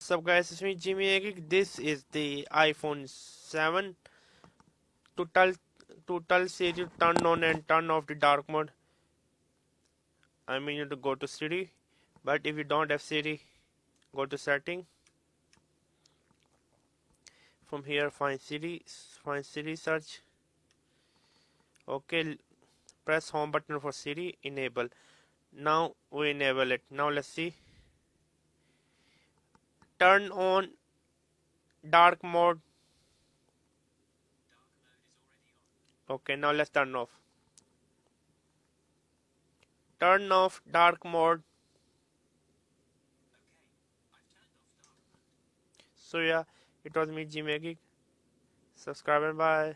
What's up guys, it's me Jimmy Agik. This is the iPhone 7. To tell Siri turn on and turn off the dark mode, I mean you to go to Siri. But if you don't have Siri, go to setting. From here find Siri search. Okay, press home button for Siri, enable. Now we enable it. Now let's see. Turn on dark mode. Okay, now let's turn off. Turn off dark mode. So yeah, it was me Jimmy Agik. Subscribe and bye.